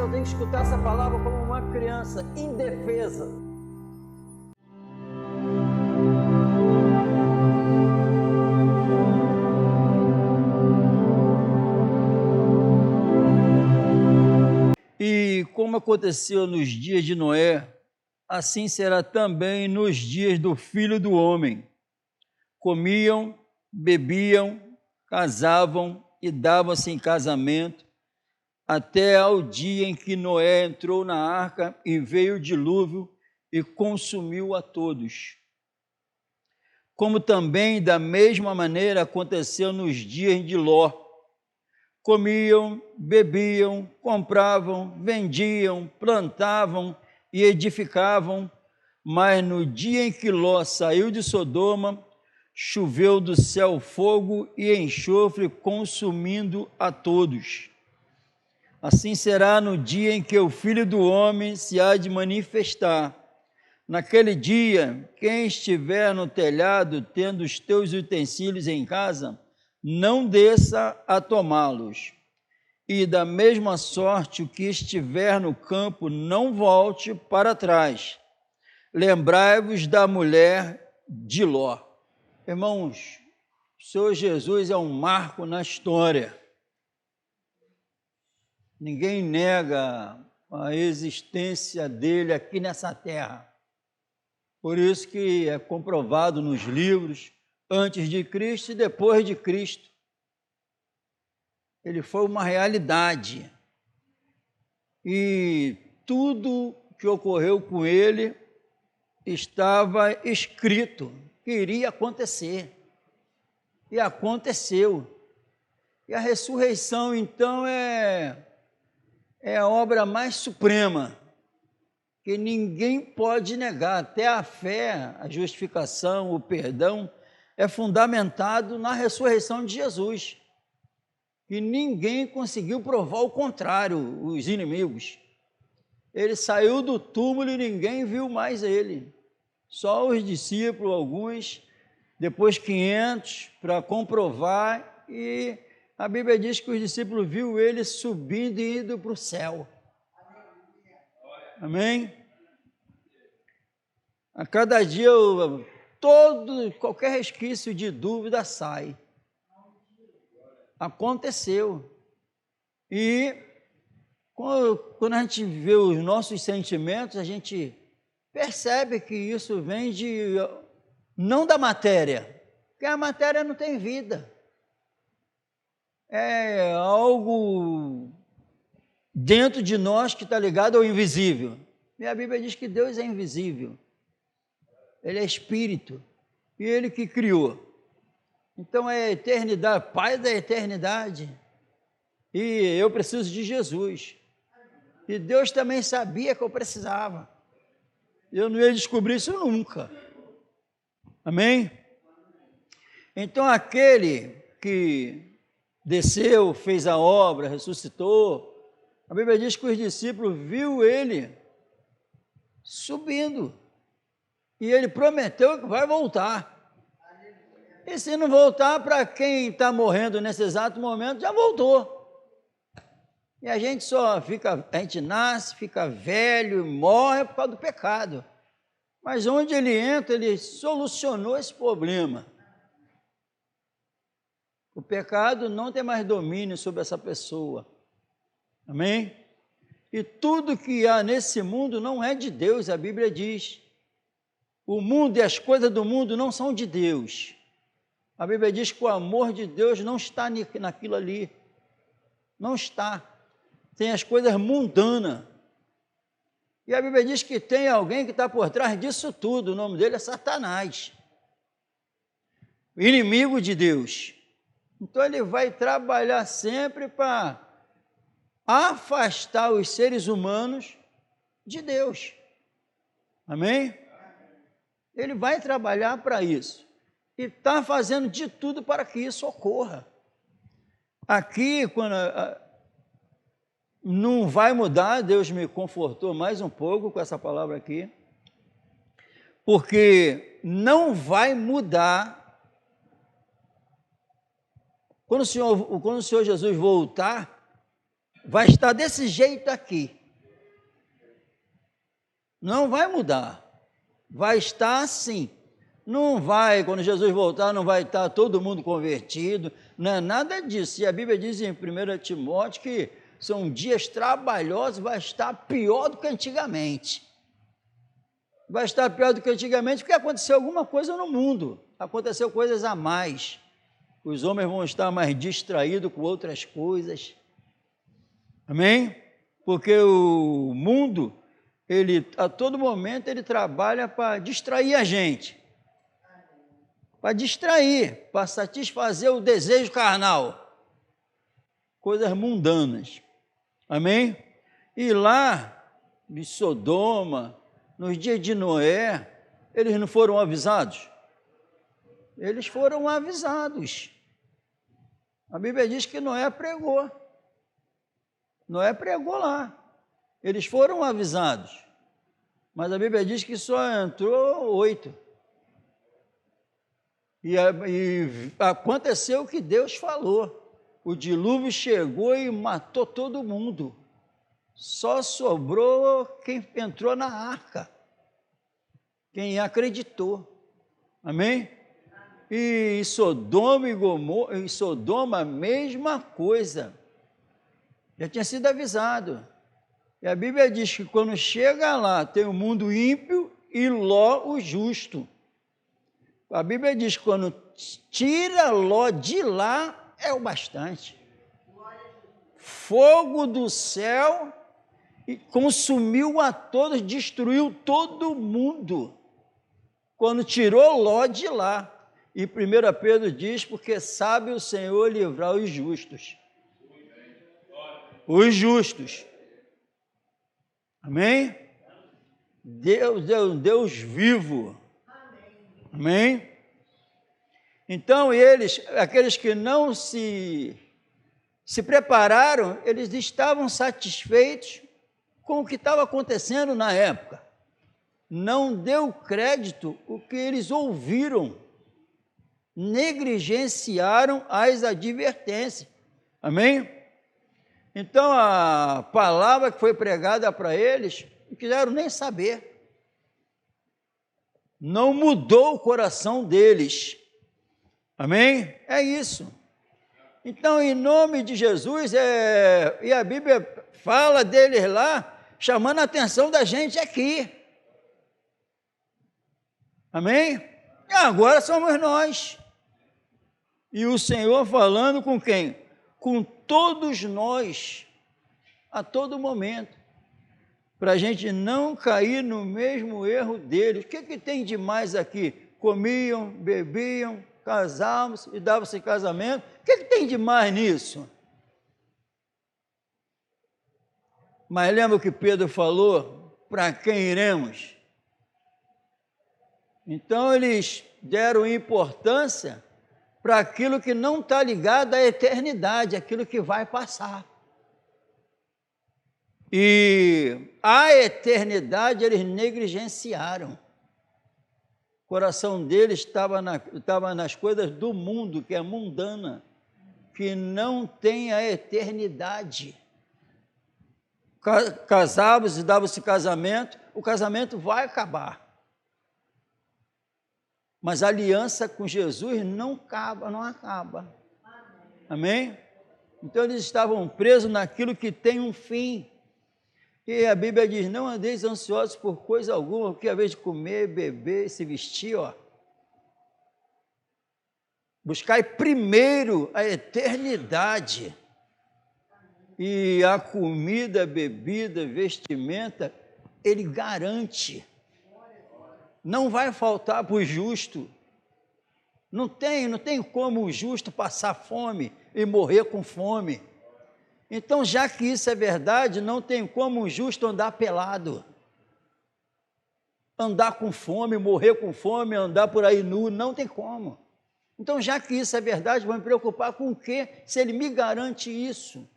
eu tenho que escutar essa palavra como uma criança indefesa. E como aconteceu nos dias de Noé, assim será também nos dias do Filho do Homem. Comiam, bebiam, casavam e davam-se em casamento, até ao dia em que Noé entrou na arca e veio o dilúvio e consumiu a todos. Como também, da mesma maneira, aconteceu nos dias de Ló. Comiam, bebiam, compravam, vendiam, plantavam e edificavam, mas no dia em que Ló saiu de Sodoma, choveu do céu fogo e enxofre, consumindo a todos. Assim será no dia em que o Filho do Homem se há de manifestar. Naquele dia, quem estiver no telhado, tendo os teus utensílios em casa, não desça a tomá-los. E da mesma sorte, o que estiver no campo, não volte para trás. Lembrai-vos da mulher de Ló. Irmãos, o Senhor Jesus é um marco na história. Ninguém nega a existência dele aqui nessa terra. Por isso que é comprovado nos livros, antes de Cristo e depois de Cristo. Ele foi uma realidade. E tudo que ocorreu com ele estava escrito, que iria acontecer. E aconteceu. E a ressurreição, então, é a obra mais suprema, que ninguém pode negar. Até a fé, a justificação, o perdão, é fundamentado na ressurreição de Jesus. E ninguém conseguiu provar o contrário, os inimigos. Ele saiu do túmulo e ninguém viu mais ele. Só os discípulos, alguns, depois 500, para comprovar, e a Bíblia diz que os discípulos viram ele subindo e indo para o céu. Amém? A cada dia, qualquer resquício de dúvida sai. Aconteceu. E quando a gente vê os nossos sentimentos, a gente percebe que isso vem não da matéria, porque a matéria não tem vida. É algo dentro de nós que está ligado ao invisível. E a Bíblia diz que Deus é invisível. Ele é espírito. E ele que criou. Então é a eternidade, Pai da eternidade. E eu preciso de Jesus. E Deus também sabia que eu precisava. Eu não ia descobrir isso nunca. Amém? Então aquele que desceu, fez a obra, ressuscitou, a Bíblia diz que os discípulos viu ele subindo. E ele prometeu que vai voltar. E se não voltar, para quem está morrendo nesse exato momento, já voltou. E a gente a gente nasce, fica velho, morre por causa do pecado. Mas onde ele entra, ele solucionou esse problema. O pecado não tem mais domínio sobre essa pessoa. Amém? E tudo que há nesse mundo não é de Deus, a Bíblia diz. O mundo e as coisas do mundo não são de Deus. A Bíblia diz que o amor de Deus não está naquilo ali. Não está. Tem as coisas mundanas. E a Bíblia diz que tem alguém que está por trás disso tudo. O nome dele é Satanás. O inimigo de Deus. Então ele vai trabalhar sempre para afastar os seres humanos de Deus. Amém? Ele vai trabalhar para isso. E está fazendo de tudo para que isso ocorra. Aqui, quando não vai mudar, Deus me confortou mais um pouco com essa palavra aqui, porque não vai mudar. Quando o Senhor Jesus voltar, vai estar desse jeito aqui. Não vai mudar. Vai estar assim. Não vai, quando Jesus voltar, não vai estar todo mundo convertido. Não é nada disso. E a Bíblia diz em 1 Timóteo que são dias trabalhosos, vai estar pior do que antigamente. Vai estar pior do que antigamente porque aconteceu alguma coisa no mundo. Aconteceu coisas a mais. Os homens vão estar mais distraídos com outras coisas. Amém? Porque o mundo, ele a todo momento, ele trabalha para distrair a gente. Para distrair, para satisfazer o desejo carnal. Coisas mundanas. Amém? E lá, em Sodoma, nos dias de Noé, eles não foram avisados? Eles foram avisados. A Bíblia diz que Noé pregou. Noé pregou lá. Eles foram avisados. Mas a Bíblia diz que só entrou 8. E aconteceu o que Deus falou. O dilúvio chegou e matou todo mundo. Só sobrou quem entrou na arca. Quem acreditou. Amém? E em Sodoma e Gomorra, em Sodoma, a mesma coisa. Já tinha sido avisado. E a Bíblia diz que quando chega lá, tem o mundo ímpio e Ló o justo. A Bíblia diz que quando tira Ló de lá, é o bastante. Fogo do céu e consumiu a todos, destruiu todo mundo. Quando tirou Ló de lá. E 1 Pedro diz, porque sabe o Senhor livrar os justos. Os justos. Amém? Deus vivo. Amém? Então eles, aqueles que não se prepararam, eles estavam satisfeitos com o que estava acontecendo na época. Não deu crédito o que eles ouviram. Negligenciaram as advertências. Amém? Então, a palavra que foi pregada para eles, não quiseram nem saber. Não mudou o coração deles. Amém? É isso. Então, em nome de Jesus, e a Bíblia fala deles lá, chamando a atenção da gente aqui. Amém? E agora somos nós. E o Senhor falando com quem? Com todos nós, a todo momento, para a gente não cair no mesmo erro deles. O que tem de mais aqui? Comiam, bebiam, casavam-se e davam-se casamento. O que tem de mais nisso? Mas lembra o que Pedro falou? Para quem iremos? Então eles deram importância para aquilo que não está ligado à eternidade, aquilo que vai passar. E a eternidade eles negligenciaram. O coração deles estava nas coisas do mundo, que é mundana, que não tem a eternidade. Casavam-se, davam-se casamento, o casamento vai acabar. Mas a aliança com Jesus não acaba. Amém? Então eles estavam presos naquilo que tem um fim. E a Bíblia diz, não andeis ansiosos por coisa alguma, porque a vez de comer, beber, se vestir, buscai primeiro a eternidade. E a comida, bebida, vestimenta, ele garante. Não vai faltar para o justo. Não tem como o justo passar fome e morrer com fome. Então, já que isso é verdade, não tem como o justo andar pelado. Andar com fome, morrer com fome, andar por aí nu, não tem como. Então, já que isso é verdade, vou me preocupar com o quê? Se ele me garante isso.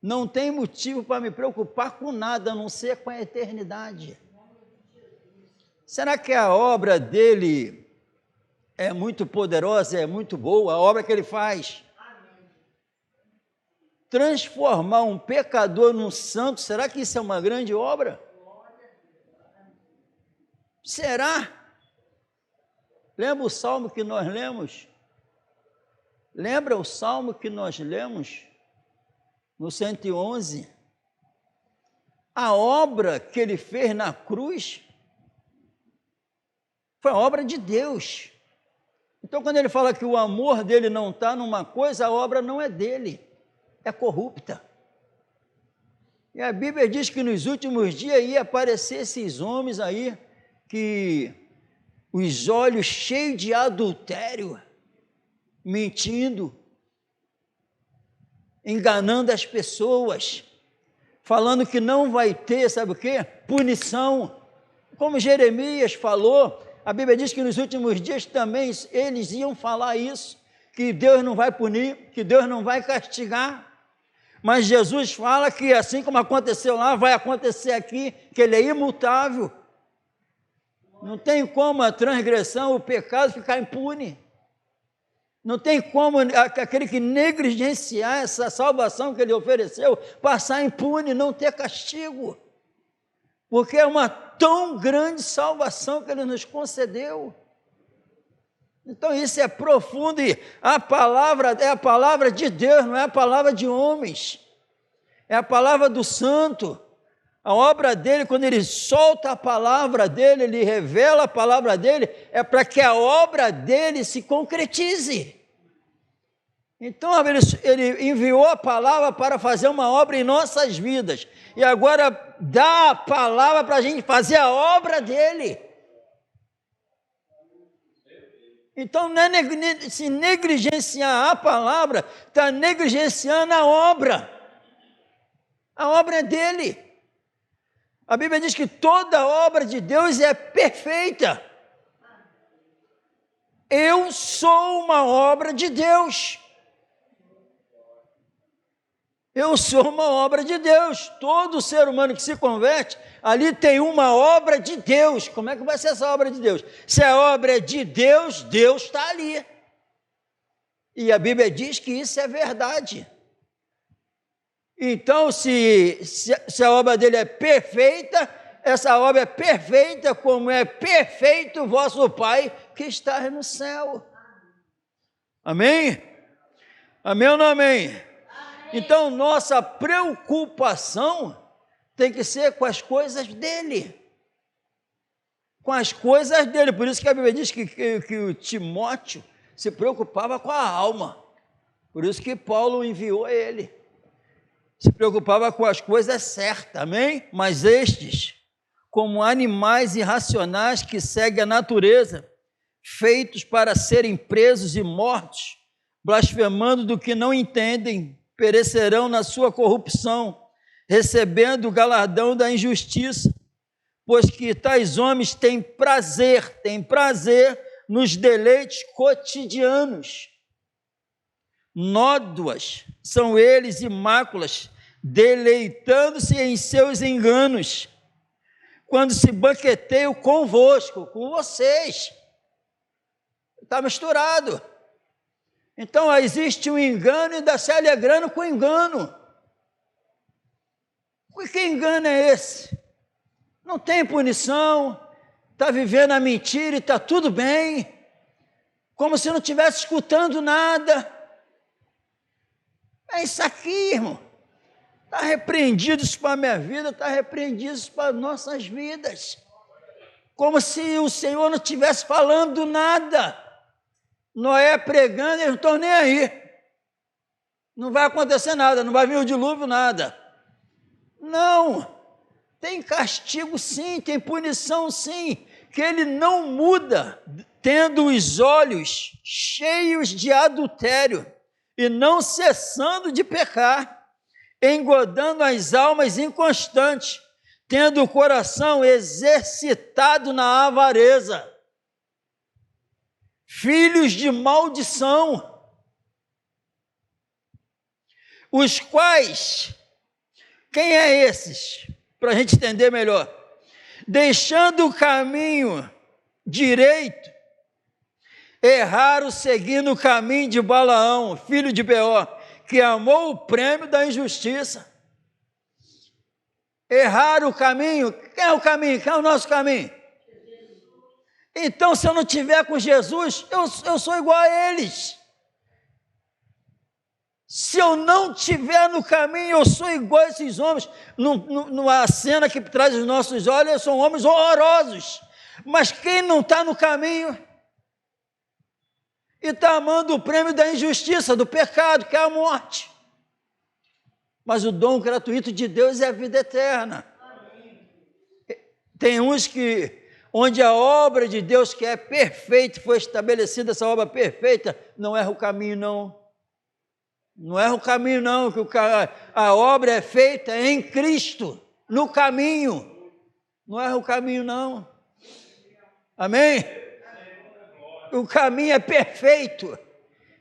Não tem motivo para me preocupar com nada, a não ser com a eternidade. Será que a obra dele é muito poderosa, é muito boa, a obra que ele faz? transformar um pecador num santo, será que isso é uma grande obra? Será? Lembra o salmo que nós lemos? Lembra o salmo que nós lemos no 111? A obra que ele fez na cruz foi a obra de Deus. Então, quando ele fala que o amor dele não está numa coisa, a obra não é dele, é corrupta. E a Bíblia diz que nos últimos dias ia aparecer esses homens aí, que os olhos cheios de adultério, mentindo, enganando as pessoas, falando que não vai ter, sabe o quê? Punição. Como Jeremias falou, a Bíblia diz que nos últimos dias também eles iam falar isso, que Deus não vai punir, que Deus não vai castigar. Mas Jesus fala que assim como aconteceu lá, vai acontecer aqui, que ele é imutável. Não tem como a transgressão, o pecado ficar impune. Não tem como aquele que negligenciar essa salvação que ele ofereceu, passar impune, não ter castigo. Porque é uma tão grande salvação que ele nos concedeu. Então isso é profundo e a palavra é a palavra de Deus, não é a palavra de homens. É a palavra do santo. A obra dele, quando ele solta a palavra dele, ele revela a palavra dele, é para que a obra dele se concretize. Então, ele enviou a palavra para fazer uma obra em nossas vidas. E agora dá a palavra para a gente fazer a obra dele. Então, não é se negligenciar a palavra, está negligenciando a obra. A obra é dele. A Bíblia diz que toda obra de Deus é perfeita. Eu sou uma obra de Deus. Eu sou uma obra de Deus. Todo ser humano que se converte, ali tem uma obra de Deus. Como é que vai ser essa obra de Deus? Se a obra é de Deus, Deus está ali. E a Bíblia diz que isso é verdade. Então, se a obra dele é perfeita, essa obra é perfeita como é perfeito o vosso Pai que está no céu. Amém? Amém ou não amém? Então, nossa preocupação tem que ser com as coisas dele. Com as coisas dele. Por isso que a Bíblia diz que o Timóteo se preocupava com a alma. Por isso que Paulo enviou ele. Se preocupava com as coisas certas, amém? Mas estes, como animais irracionais que seguem a natureza, feitos para serem presos e mortos, blasfemando do que não entendem, perecerão na sua corrupção, recebendo o galardão da injustiça, pois que tais homens têm prazer nos deleites cotidianos. Nódoas são eles e máculas, deleitando-se em seus enganos, quando se banqueteiam convosco, com vocês. Está misturado. Então, existe um engano e ainda se alegrando com o engano. Que engano é esse? Não tem punição, está vivendo a mentira e está tudo bem, como se não estivesse escutando nada. É isso aqui, irmão. Está repreendido isso para a minha vida, está repreendido isso para as nossas vidas. Como se o Senhor não estivesse falando nada. Noé pregando, eles não estão nem aí. Não vai acontecer nada, não vai vir o dilúvio, nada. Não, tem castigo sim, tem punição sim, que ele não muda, tendo os olhos cheios de adultério e não cessando de pecar, engodando as almas inconstantes, tendo o coração exercitado na avareza, filhos de maldição, os quais, quem é esses? Para a gente entender melhor, deixando o caminho direito, erraram seguindo o caminho de Balaão, filho de Beor, que amou o prêmio da injustiça. Errar o caminho. Quem é o caminho? Quem é o nosso caminho? Então, se eu não estiver com Jesus, eu sou igual a eles. Se eu não estiver no caminho, eu sou igual a esses homens. Numa cena que traz os nossos olhos, são homens horrorosos. Mas quem não está no caminho e está amando o prêmio da injustiça, do pecado, que é a morte. Mas o dom gratuito de Deus é a vida eterna. Tem uns que, onde a obra de Deus que é perfeita, foi estabelecida essa obra perfeita, não erra o caminho não. Não erra o caminho não, que a obra é feita em Cristo, no caminho. Não erra o caminho não. Amém? O caminho é perfeito.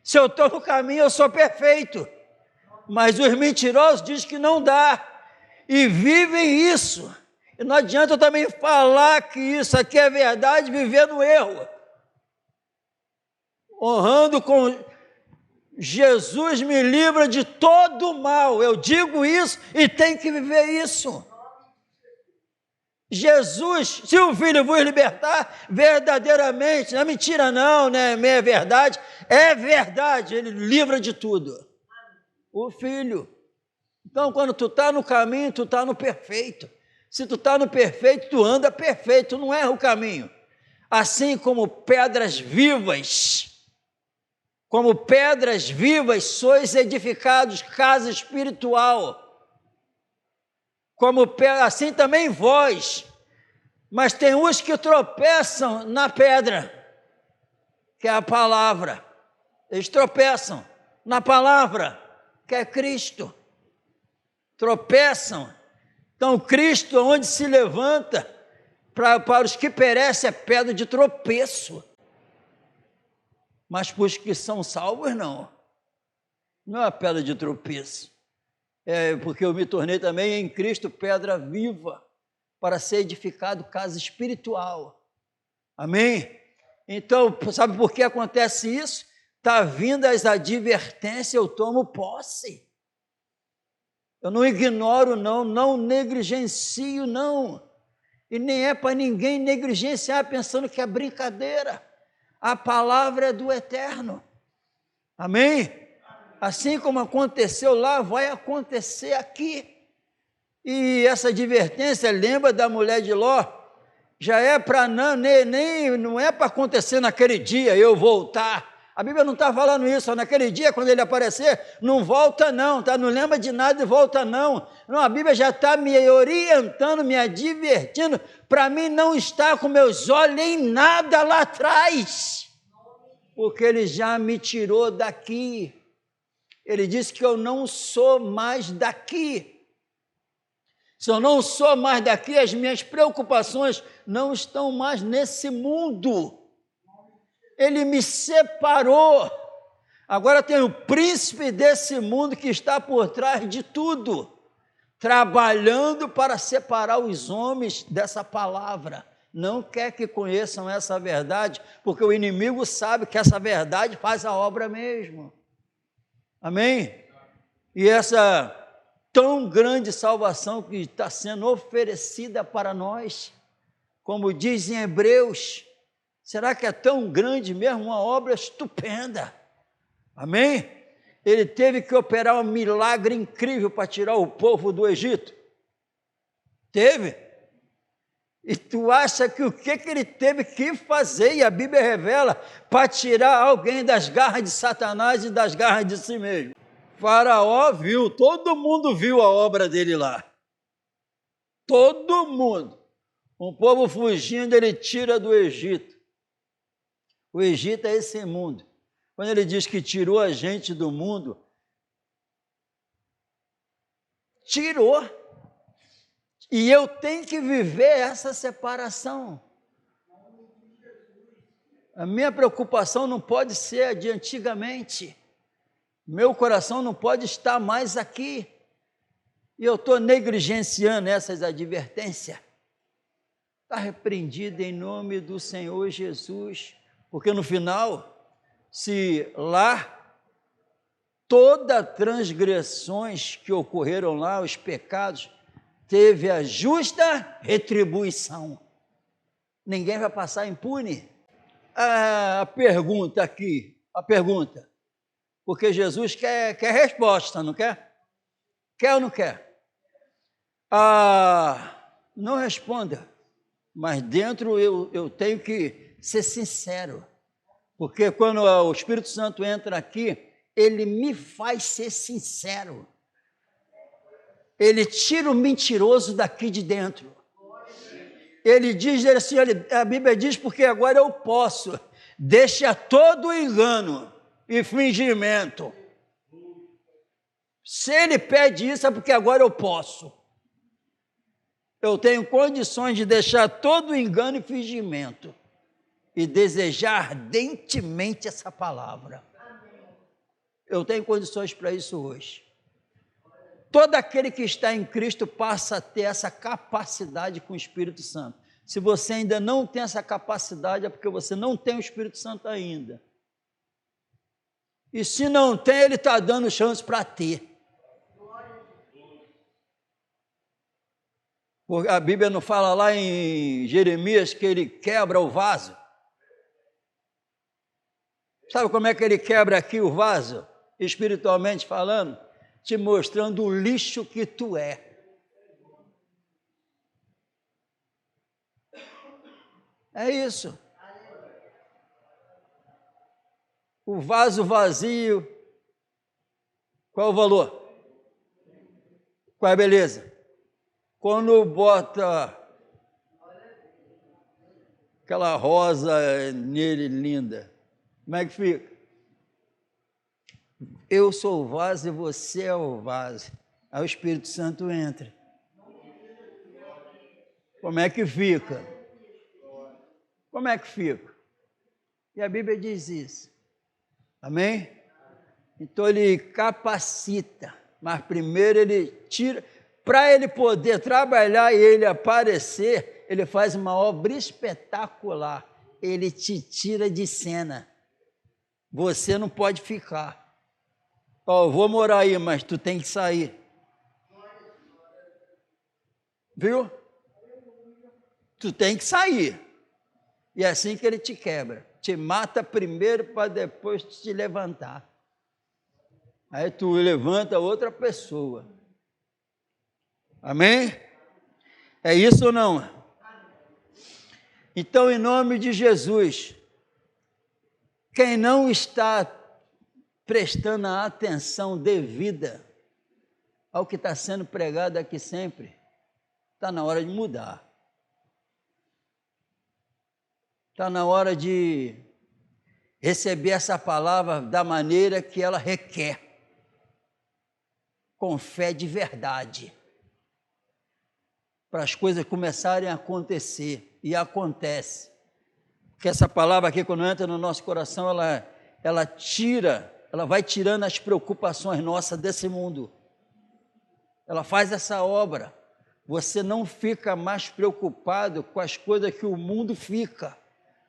Se eu estou no caminho, eu sou perfeito. Mas os mentirosos dizem que não dá. E vivem isso. E não adianta eu também falar que isso aqui é verdade, viver no erro. Honrando com Jesus me livra de todo o mal. Eu digo isso e tenho que viver isso. Jesus, se o Filho vos libertar, verdadeiramente, não é mentira não, né? É verdade, ele livra de tudo. O Filho. Então, quando tu está no caminho, tu está no perfeito. Se tu está no perfeito, tu anda perfeito, tu não erra o caminho. Assim como pedras vivas, sois edificados, casa espiritual. Assim também vós. Mas tem uns que tropeçam na pedra, que é a palavra. Eles tropeçam na palavra, que é Cristo. Tropeçam. Então, Cristo, onde se levanta, para os que perecem, é pedra de tropeço. Mas para os que são salvos, não. Não é pedra de tropeço. É porque eu me tornei também em Cristo pedra viva, para ser edificado casa espiritual. Amém? Então, sabe por que acontece isso? Está vindo as advertências, eu tomo posse. Eu não ignoro, não negligencio, não. E nem é para ninguém negligenciar pensando que é brincadeira. A palavra é do eterno. Amém? Assim como aconteceu lá, vai acontecer aqui. E essa advertência, lembra da mulher de Ló? Já é para não é para acontecer naquele dia, eu voltar. A Bíblia não está falando isso, naquele dia, quando ele aparecer, não volta não, tá? Não lembra de nada e volta não. Não, a Bíblia já está me orientando, me advertindo, para mim não estar com meus olhos em nada lá atrás, porque ele já me tirou daqui. Ele disse que eu não sou mais daqui. Se eu não sou mais daqui, as minhas preocupações não estão mais nesse mundo. Ele me separou. Agora tem o príncipe desse mundo que está por trás de tudo, trabalhando para separar os homens dessa palavra. Não quer que conheçam essa verdade, porque o inimigo sabe que essa verdade faz a obra mesmo. Amém? E essa tão grande salvação que está sendo oferecida para nós, como diz em Hebreus, será que é tão grande mesmo? Uma obra estupenda. Amém? Ele teve que operar um milagre incrível para tirar o povo do Egito. Teve. E tu acha que o que ele teve que fazer, e a Bíblia revela, para tirar alguém das garras de Satanás e das garras de si mesmo? Faraó viu, todo mundo viu a obra dele lá. Todo mundo. Um povo fugindo, ele tira do Egito. O Egito é esse mundo. Quando ele diz que tirou a gente do mundo, tirou. E eu tenho que viver essa separação. A minha preocupação não pode ser a de antigamente. Meu coração não pode estar mais aqui. E eu estou negligenciando essas advertências. Está repreendido em nome do Senhor Jesus. Porque no final, se lá todas as transgressões que ocorreram lá, os pecados, teve a justa retribuição. Ninguém vai passar impune. A pergunta, porque Jesus quer resposta, não quer? Quer ou não quer? Não responda, mas dentro eu tenho que ser sincero, porque quando o Espírito Santo entra aqui, ele me faz ser sincero. Ele tira o mentiroso daqui de dentro. Ele diz assim, a Bíblia diz, porque agora eu posso, deixa todo engano e fingimento. Se ele pede isso, é porque agora eu posso. Eu tenho condições de deixar todo engano e fingimento e desejar ardentemente essa palavra. Eu tenho condições para isso hoje. Todo aquele que está em Cristo passa a ter essa capacidade com o Espírito Santo. Se você ainda não tem essa capacidade, é porque você não tem o Espírito Santo ainda. E se não tem, ele está dando chance para ter. Porque a Bíblia não fala lá em Jeremias que ele quebra o vaso? Sabe como é que ele quebra aqui o vaso? Espiritualmente falando, te mostrando o lixo que tu é. É isso. O vaso vazio, qual o valor? Qual é a beleza? Quando bota aquela rosa nele linda, como é que fica? Eu sou o vaso e você é o vaso. Aí o Espírito Santo entra. Como é que fica? Como é que fica? E a Bíblia diz isso. Amém? Então ele capacita, mas primeiro ele tira. Para ele poder trabalhar e ele aparecer, ele faz uma obra espetacular. Ele te tira de cena. Você não pode ficar. Eu vou morar aí, mas tu tem que sair. Viu? Tu tem que sair. E é assim que ele te quebra. Te mata primeiro para depois te levantar. Aí tu levanta outra pessoa. Amém? É isso ou não? Então, em nome de Jesus, quem não está prestando a atenção devida ao que está sendo pregado aqui sempre, está na hora de mudar. Está na hora de receber essa palavra da maneira que ela requer, com fé de verdade, para as coisas começarem a acontecer, e acontece. Porque essa palavra aqui, quando entra no nosso coração, ela vai tirando as preocupações nossas desse mundo. Ela faz essa obra. Você não fica mais preocupado com as coisas que o mundo fica,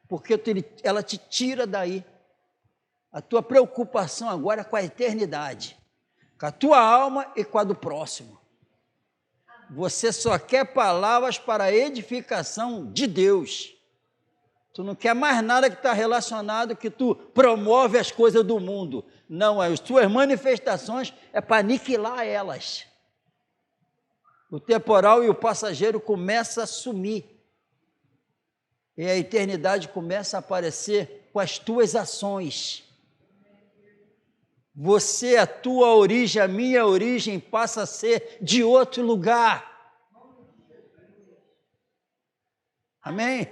porque ela te tira daí. A tua preocupação agora é com a eternidade, com a tua alma e com a do próximo. Você só quer palavras para a edificação de Deus. Tu não quer mais nada que está relacionado, que tu promove as coisas do mundo. Não, as tuas manifestações é para aniquilar elas. O temporal e o passageiro começam a sumir. E a eternidade começa a aparecer com as tuas ações. Você, a tua origem, a minha origem, passa a ser de outro lugar. Amém?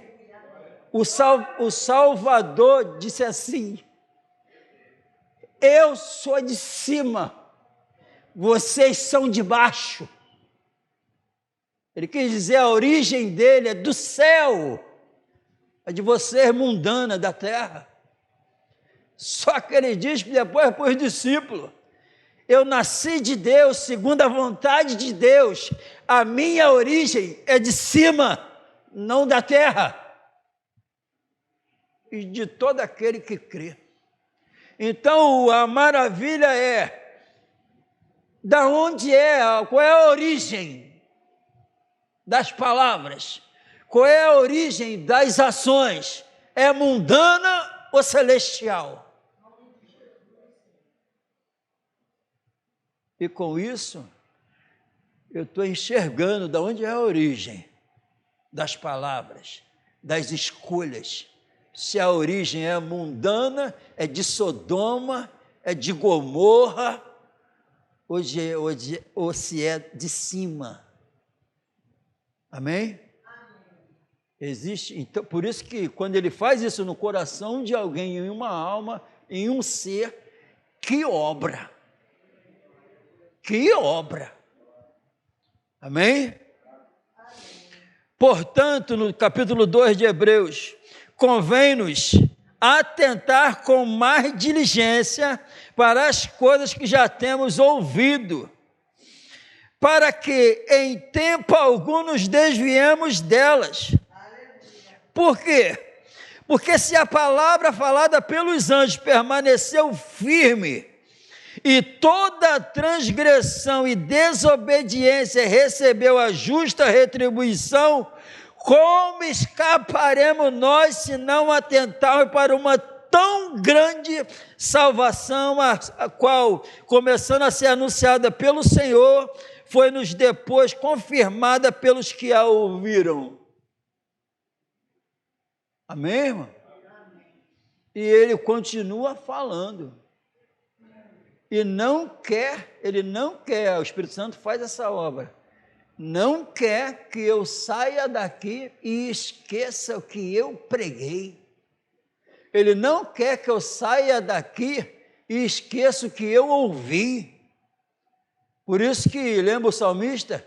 O Salvador disse assim: eu sou de cima, vocês são de baixo. Ele quis dizer, a origem dele é do céu, é de você mundana da terra. Só que ele diz que depois para os discípulos: eu nasci de Deus, segundo a vontade de Deus, a minha origem é de cima, não da terra. E de todo aquele que crê. Então, a maravilha da onde qual é a origem das palavras? Qual é a origem das ações? É mundana ou celestial? E com isso, eu estou enxergando de onde é a origem das palavras, das escolhas. Se a origem é mundana, é de Sodoma, é de Gomorra, ou se é de cima. Amém? Existe, então, por isso que quando ele faz isso no coração de alguém, em uma alma, em um ser, que obra! Que obra! Amém? Portanto, no capítulo 2 de Hebreus, convém-nos atentar com mais diligência para as coisas que já temos ouvido, para que em tempo algum nos desviemos delas. Por quê? Porque se a palavra falada pelos anjos permaneceu firme, e toda transgressão e desobediência recebeu a justa retribuição, como escaparemos nós se não atentarmos para uma tão grande salvação, a qual, começando a ser anunciada pelo Senhor, foi-nos depois confirmada pelos que a ouviram? Amém, irmão? E ele continua falando. Ele não quer, o Espírito Santo faz essa obra, não quer que eu saia daqui e esqueça o que eu preguei. Ele não quer que eu saia daqui e esqueça o que eu ouvi. Por isso que, lembra o salmista?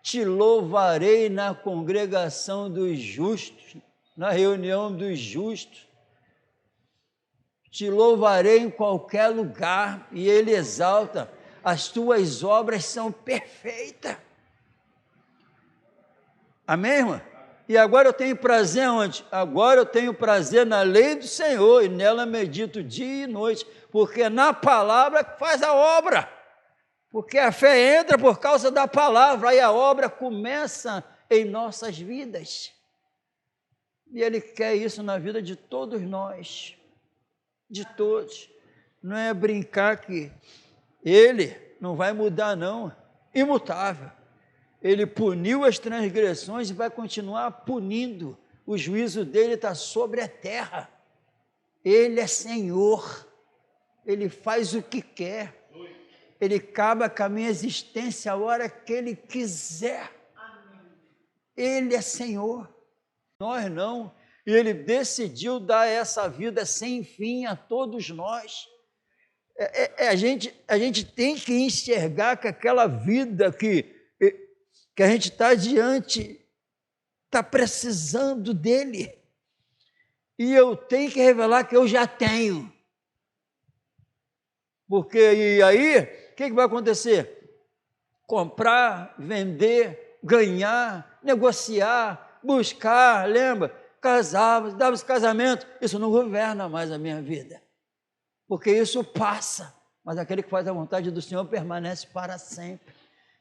Te louvarei na congregação dos justos, na reunião dos justos. Te louvarei em qualquer lugar, e ele exalta, as tuas obras são perfeitas. Amém, irmã? E agora eu tenho prazer onde? Agora eu tenho prazer na lei do Senhor, e nela medito dia e noite, porque na palavra faz a obra, porque a fé entra por causa da palavra, aí a obra começa em nossas vidas, e ele quer isso na vida de todos nós, de todos. Não é brincar que ele não vai mudar não, imutável. Ele puniu as transgressões e vai continuar punindo. O juízo dele está sobre a terra. Ele é Senhor. Ele faz o que quer. Ele acaba com a minha existência a hora que ele quiser. Ele é Senhor. Nós não. E ele decidiu dar essa vida sem fim a todos nós. A gente tem que enxergar que aquela vida que a gente está diante, está precisando dele. E eu tenho que revelar que eu já tenho. Porque e aí, o que vai acontecer? Comprar, vender, ganhar, negociar, buscar, lembra? Casávamos, dávamos casamento, isso não governa mais a minha vida, porque isso passa, mas aquele que faz a vontade do Senhor permanece para sempre.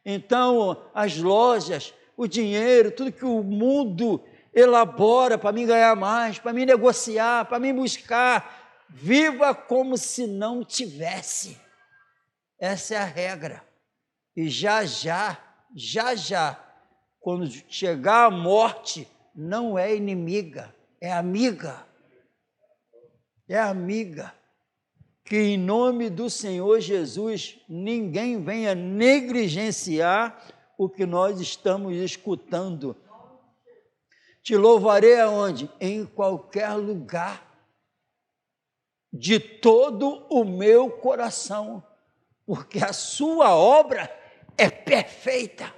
Então, as lojas, o dinheiro, tudo que o mundo elabora para mim ganhar mais, para mim negociar, para mim buscar, viva como se não tivesse. Essa é a regra. E já, quando chegar a morte, não é inimiga, é amiga. É amiga. Que em nome do Senhor Jesus, ninguém venha negligenciar o que nós estamos escutando. Te louvarei aonde? Em qualquer lugar, de todo o meu coração, porque a sua obra é perfeita.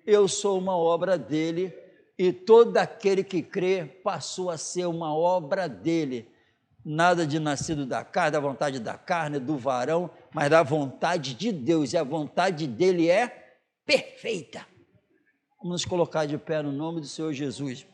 Eu sou uma obra dele, e todo aquele que crê passou a ser uma obra dele. Nada de nascido da carne, da vontade da carne, do varão, mas da vontade de Deus, e a vontade dele é perfeita. Vamos nos colocar de pé no nome do Senhor Jesus.